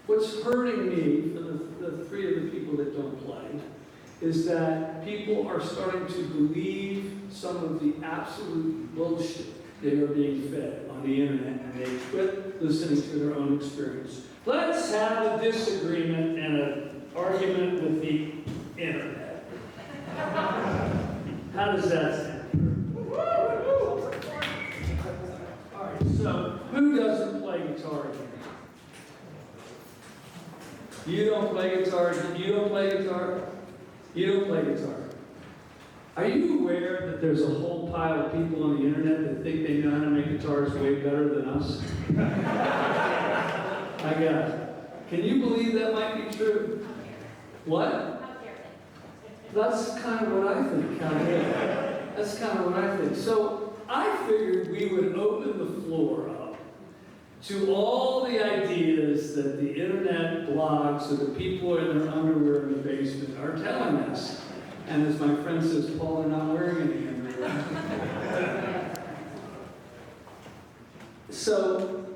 What's hurting me for the three of the people that don't play is that people are starting to believe some of the absolute bullshit they are being fed on the internet, and they quit listening to their own experience. Let's have a disagreement and an argument with the internet. How does that sound? All right, so who doesn't play guitar here? You don't play guitar? You don't play guitar? You don't play guitar. Are you aware that there's a whole pile of people on the internet that think they know how to make guitars way better than us? I got it. Can you believe that might be true? What? That's kind of what I think. That's kind of what I think. So I figured we would open the floor up to all the ideas that the internet blogs or the people in their underwear in the basement are telling us. And as my friend says, Paul, they're not wearing any underwear. So,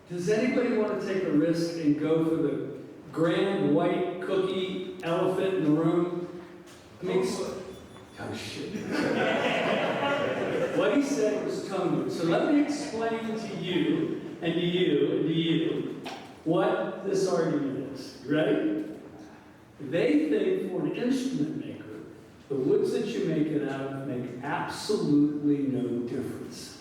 does anybody want to take a risk and go for the grand white cookie elephant in the room? I mean, oh shit. What he said was TONEWOOD. So let me explain to you, and to you, and to you, what this argument is. You ready? They think for an instrument maker, the woods that you make it out of make absolutely no difference.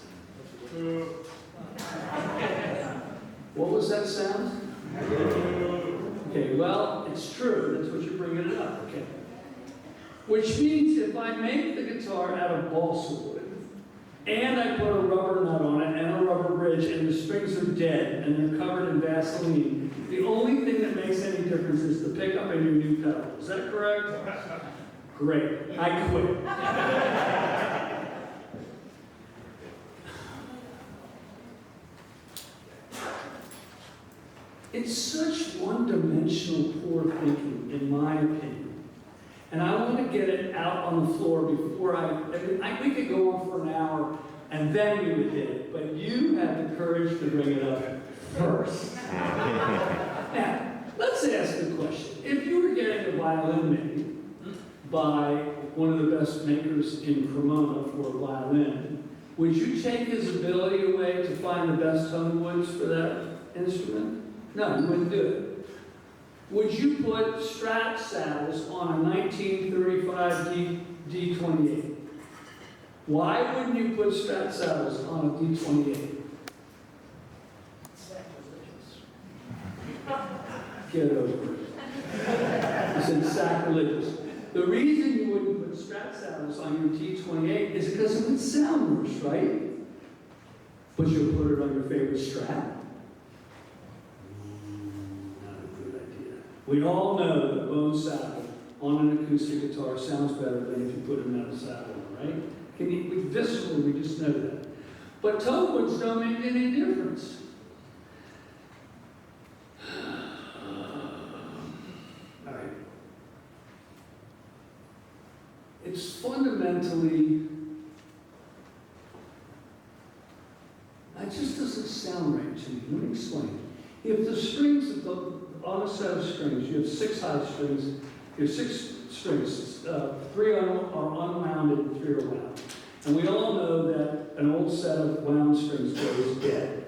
What was that sound? Okay, well, it's true. That's what you're bringing it up. Okay. Which means if I make the guitar out of balsa wood, and I put a rubber nut on it and a rubber bridge, and the strings are dead and they're covered in Vaseline, the only thing that makes any difference is the pickup and your new pedal. Is that correct? Great. I quit. It's such one-dimensional poor thinking, in my opinion. And I want to get it out on the floor before we could go on for an hour and then we would hit it. But you had the courage to bring it up first. Now, let's ask the question. If you were getting a violin made by one of the best makers in Cremona for a violin, would you take his ability away to find the best TONEWOODs for that instrument? No, you wouldn't do it. Would you put Strat saddles on a 1935 D28? Why wouldn't you put Strat saddles on a D28? Get over it. I said sacrilegious. The reason you wouldn't put Strat saddles on your D28 is because it would sound worse, right? But you'll put it on your favorite Strat? We all know that bone saddle on an acoustic guitar sounds better than if you put a metal saddle on, right? Viscerally, we just know that. But TONEWOODs don't make any difference. All right. It's fundamentally, it just doesn't sound right to me. Let me explain. If the strings, on a set of strings, you have 6 high strings, you have 6 strings, 3 are unwounded and 3 are wound. And we all know that an old set of wound strings goes dead.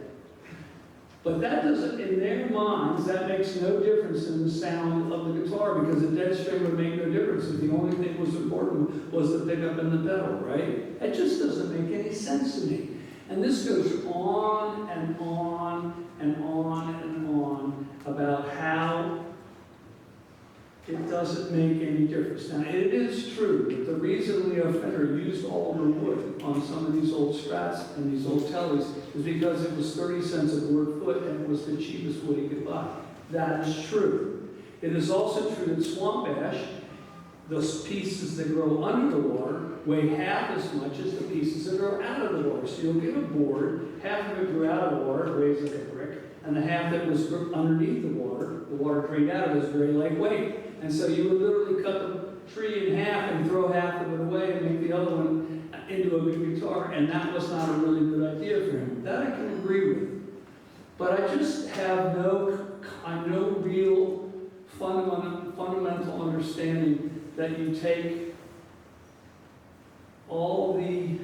But that doesn't, in their minds, that makes no difference in the sound of the guitar, because a dead string would make no difference if the only thing was important was the pickup and the pedal, right? It just doesn't make any sense to me. And this goes on and on and on and on about how it doesn't make any difference. Now, it is true that the reason Leo Fender used alder wood on some of these old Strats and these old Tellys is because it was 30 cents a board foot and it was the cheapest wood he could buy. That is true. It is also true that Swamp Ash, those pieces that grow under the water, weigh half as much as the pieces that grow out of the water. So you'll get a board, half of it grew out of the water, it weighs like a brick, and the half that was underneath the water drained out of it is very lightweight. And so you would literally cut the tree in half and throw half of it away and make the other one into a big guitar, and that was not a really good idea for him. That I can agree with. But I just have no no real fundamental understanding that you take all the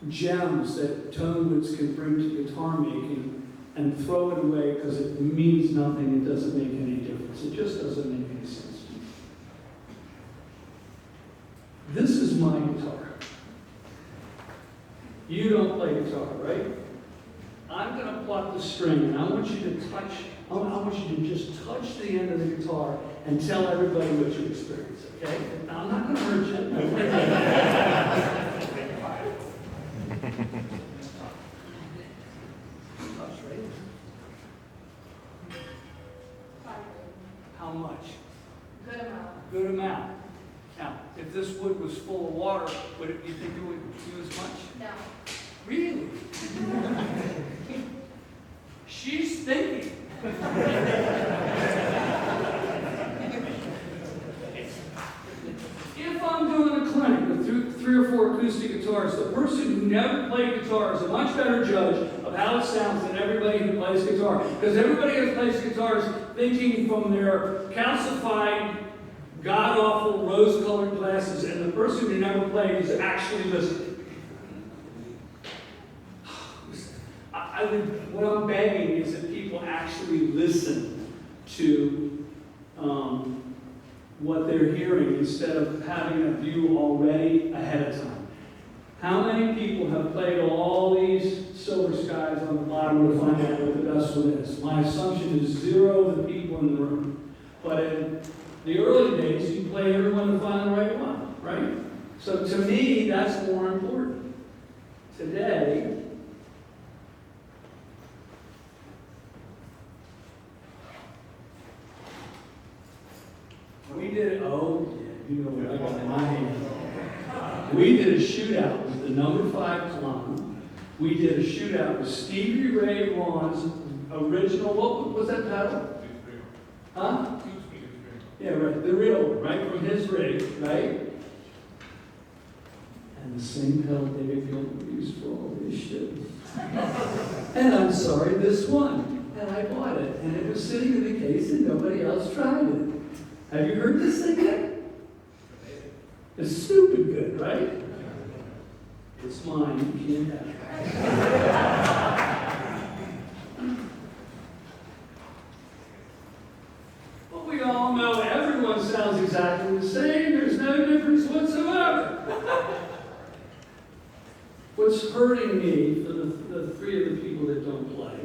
gems that TONEWOODs can bring to guitar making and throw it away because it means nothing, it doesn't make any difference. It just doesn't make any sense to me. This is my guitar. You don't play guitar, right? I'm going to pluck the string, and I want you to just touch the end of the guitar and tell everybody what you experience, okay? Now, I'm not going to hurt you. How much? Good amount. Good amount. Now, if this wood was full of water, would it, you think it would do as much? No. Really? She's thinking. If I'm doing a clinic with three or four acoustic guitars, the person who never played guitar is a much better judge of how it sounds than everybody who plays guitar. Because everybody who plays guitars thinking from their calcified, god-awful rose-colored glasses, and the person who never played is actually listening. What I'm begging is that people actually listen to what they're hearing instead of having a view already ahead of time. How many people have played all these silver skies on the bottom to find out what the best one is? My assumption is 0 of the people in the room. But in the early days, you play everyone to find the right one, right? So to me, that's more important. Today, we did, oh, yeah, you know what I got in my hand. We did a shootout with the number 5 clone. We did a shootout with Stevie Ray Vaughan's original, what was that title? Huh? Yeah, right, the real one, right, from his rig, right? And the same pedal David Gilmour used for all this shit. And I'm sorry, this one. And I bought it, and it was sitting in the case and nobody else tried it. Have you heard this thing yet? It's stupid good, right? It's mine, you can't have it. But we all know everyone sounds exactly the same. There's no difference whatsoever. What's hurting me for the 3 of the people that don't play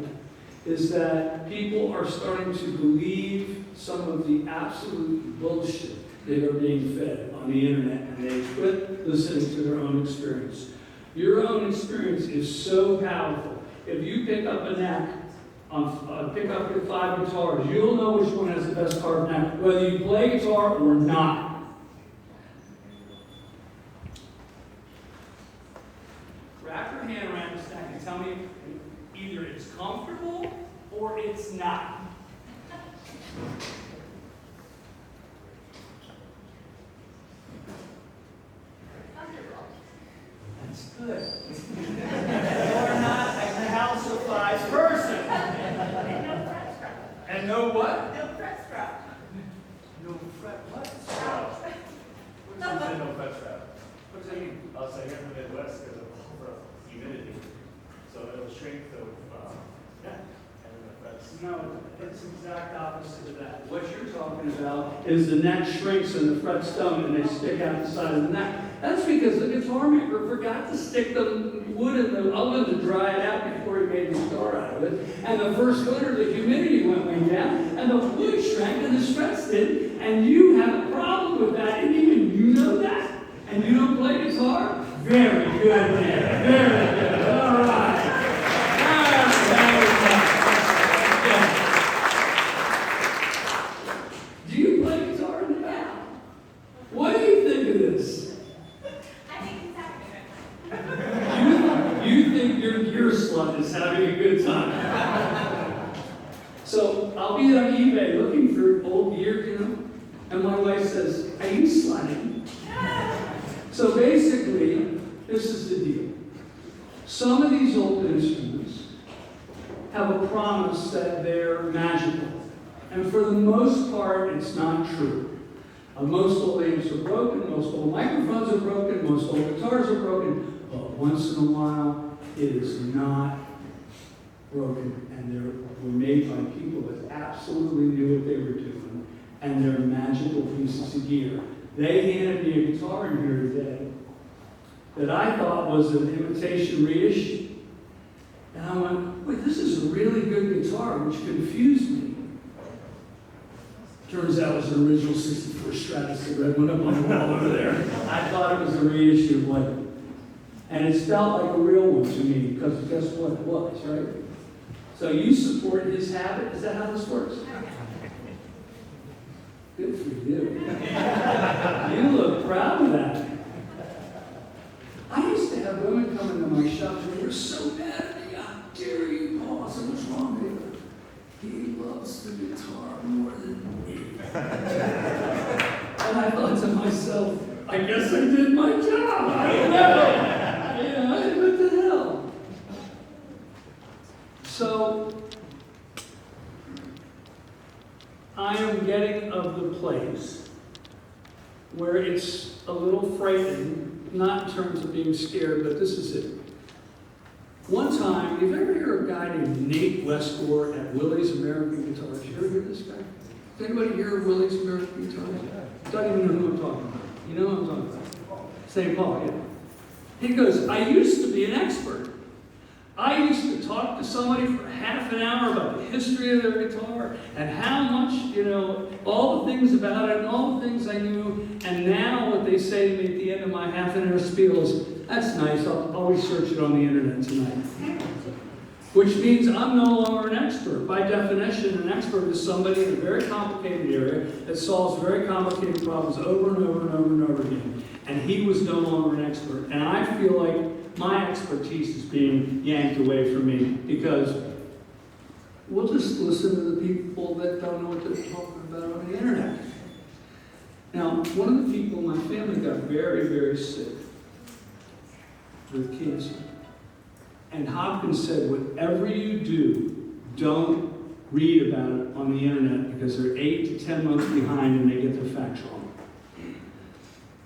is that people are starting to believe some of the absolute bullshit that are being fed on the internet, and they quit listening to their own experience. Your own experience is so powerful. If you pick up a neck, pick up your 5 guitars, you'll know which one has the best carved neck, whether you play guitar or not. Wrap your hand around this neck and tell me either it's comfortable or it's not. That's good. You're not a calcified person. And no fret strap. And no what? No fret strap. No fret what? What does it mean, no fret strap? What does that mean? I'll say here in the Midwest because of humidity. So it'll shrink the neck and then the frets. No, it's the exact opposite of that. What you're talking about is the neck shrinks and the frets don't, and they stick out the side of the neck. That's because the guitar maker forgot to stick the wood in the oven to dry it out before he made the guitar out of it. And the first winter, the humidity went way down, and the wood shrank and the frets did, and you have a problem with that, and even you know that, and you don't play guitar? Very good, man. Very good. All right. Do you play guitar in the back? What do you think of this? I think he's having a good time. You think your gear slut is having a good time. So I'll be on eBay looking for old gear, you know, and my wife says, "Are you slutty?" So basically, this is the deal. Some of these old instruments have a promise that they're magical. And for the most part, it's not true. Most old amps are broken, most old microphones are broken, most old guitars are broken, but once in a while, it is not broken. And they were made by people that absolutely knew what they were doing, and they're magical pieces of gear. They handed me a guitar in here today that I thought was an imitation reissue. And I went, wait, this is a really good guitar, which confused me. Turns out it was an original 64 Stratus that red went up on the wall over there. I thought it was a reissue one. And it felt like a real one to me, because guess what it was, right? So you support his habit? Is that how this works? Good for you. You look proud of that. I used to have women come into my shop and they were so mad at me. How dare you, Paul? I said, what's wrong with you? He loves the guitar more than me. And I thought to myself, I guess I did my job. I don't know. You know, what the hell? So, I am getting of the place where it's a little frightening, not in terms of being scared, but this is it. One time, you've ever heard of a guy named Nate Westgore at Willie's American Guitars? You ever hear this guy? Does anybody hear of Willie's American Guitars? Don't even know who I'm talking about. You know who I'm talking about? St. Paul, yeah. He goes, I used to be an expert. I used to talk to somebody for half an hour about the history of their guitar and how much, you know, all the things about it and all the things I knew. And now what they say to me at the end of my half an hour spiel is, that's nice, I'll research it on the internet tonight. Which means I'm no longer an expert. By definition, an expert is somebody in a very complicated area that solves very complicated problems over and over and over and over again. And he was no longer an expert. And I feel like my expertise is being yanked away from me because we'll just listen to the people that don't know what they're talking about on the internet. Now, one of the people in my family got very, very sick with cancer. And Hopkins said, whatever you do, don't read about it on the internet because they're 8 to 10 months behind and they get their facts wrong.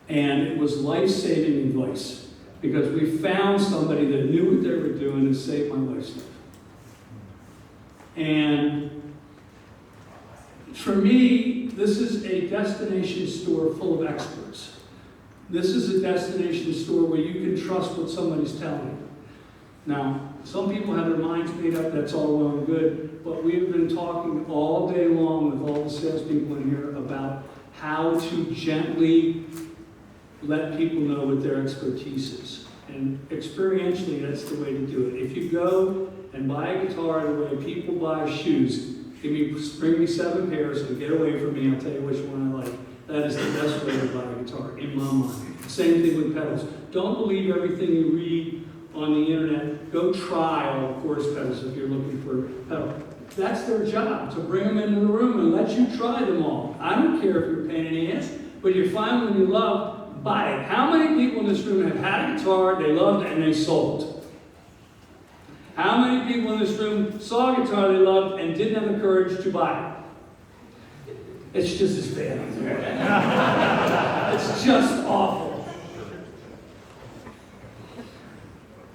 And it was life-saving advice because we found somebody that knew what they were doing and saved my life's life. And for me, this is a destination store full of experts. This is a destination store where you can trust what somebody's telling you. Now, some people have their minds made up, that's all well and good, but we've been talking all day long with all the salespeople in here about how to gently let people know what their expertise is. And experientially, that's the way to do it. If you go and buy a guitar the way people buy shoes, bring me 7 pairs and get away from me, I'll tell you which one I like. That is the best way to buy a guitar, in my mind. Same thing with pedals. Don't believe everything you read on the internet. Go try all the chorus pedals if you're looking for a pedal. That's their job, to bring them into the room and let you try them all. I don't care if you're a pain in the ass, but if you find one you love, buy it. How many people in this room have had a guitar they loved and they sold? How many people in this room saw a guitar they loved and didn't have the courage to buy it? It's just as bad. It's just awful.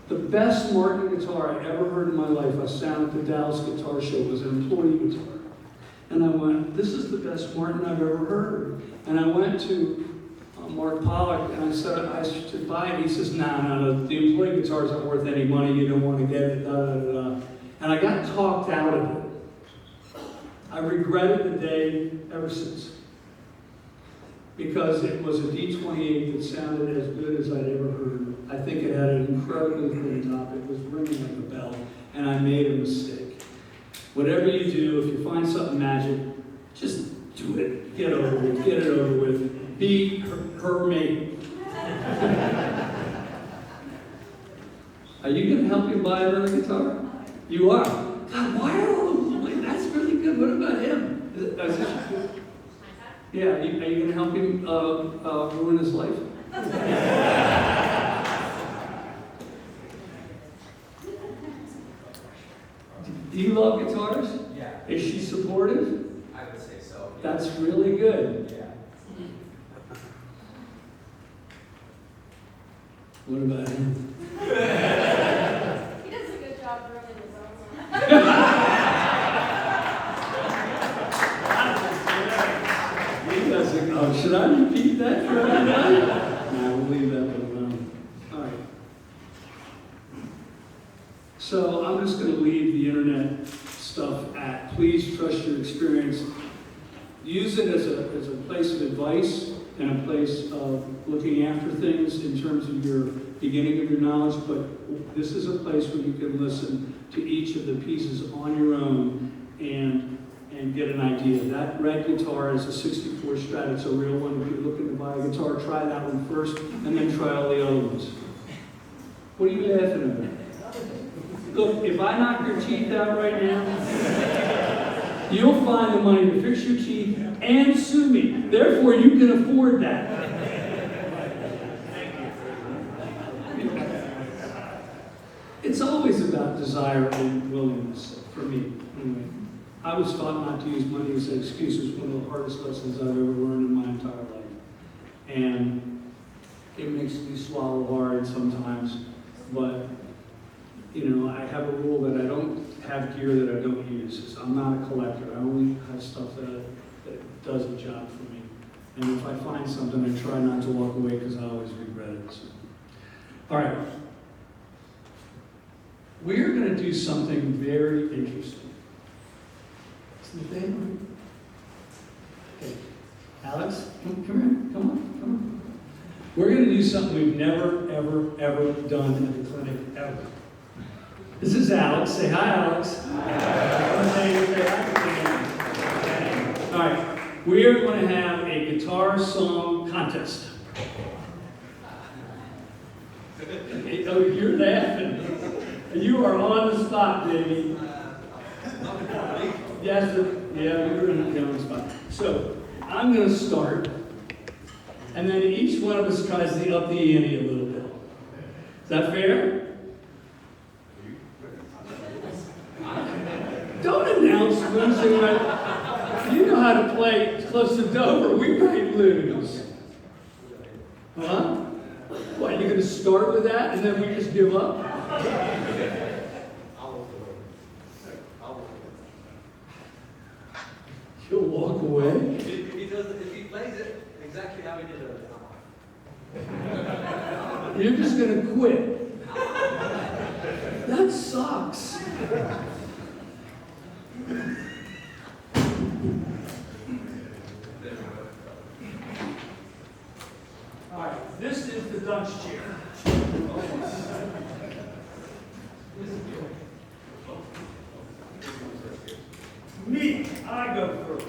The best Martin guitar I ever heard in my life, I found at the Dallas Guitar Show, was an employee guitar. And I went, this is the best Martin I've ever heard. And I went to Mark Pollock and I said, I should buy it. He says, no, the employee guitars aren't worth any money, you don't want to get it, da, da, da, da. And I got talked out of it. I regretted the day ever since. Because it was a D28 that sounded as good as I'd ever heard. I think it had an incredibly thin top. It was ringing like a bell, and I made a mistake. Whatever you do, if you find something magic, just do it. Get over it. Get it over with. Be her mate. Are you going to help him buy another guitar? You are. God, why are all of them? That's really good. What about him? Is it, yeah, are you going to help him ruin his life? Do you love guitars? Yeah, Is she supportive? I would say so. Yeah. That's really good. Yeah. What about him? He does a good job running his own line. He doesn't. Oh, should I repeat that for everybody? No, we'll leave that one alone. All right. So I'm just going to leave the internet stuff at please trust your experience. Use it as a place of advice and a place of looking after things in terms of your beginning of your knowledge, but this is a place where you can listen to each of the pieces on your own and get an idea. That red guitar is a 64 Strat. It's a real one. If you're looking to buy a guitar, try that one first and then try all the other ones. What are you laughing at? Look, if I knock your teeth out right now, you'll find the money to fix your teeth and sue me. Therefore, you can afford that. It's always about desire and willingness for me, anyway. I was taught not to use money as an excuse. It's one of the hardest lessons I've ever learned in my entire life. And it makes me swallow hard sometimes, but you know, I have a rule that I don't have gear that I don't use. So I'm not a collector. I only have stuff that does the job for me. And if I find something, I try not to walk away because I always regret it. So. All right. We're going to do something very interesting. Is the thing? Okay. Alex, come here. Come on. We're going to do something we've never, ever, ever done at the clinic, ever. This is Alex. Say hi, Alex. Hi. All right. We are going to have a guitar song contest. Oh, you're laughing. You are on the spot, baby. Yes, yeah, you're on the spot. So, I'm going to start, and then each one of us tries to up the ante a little bit. Is that fair? Don't announce losing. You know how to play close to Dover. We might lose. Huh? What, you're going to start with that and then we just give up? You'll walk away? If he plays it exactly how he did earlier. You're just going to quit. That sucks. All right, this is the Dutch chair. Me, I go first.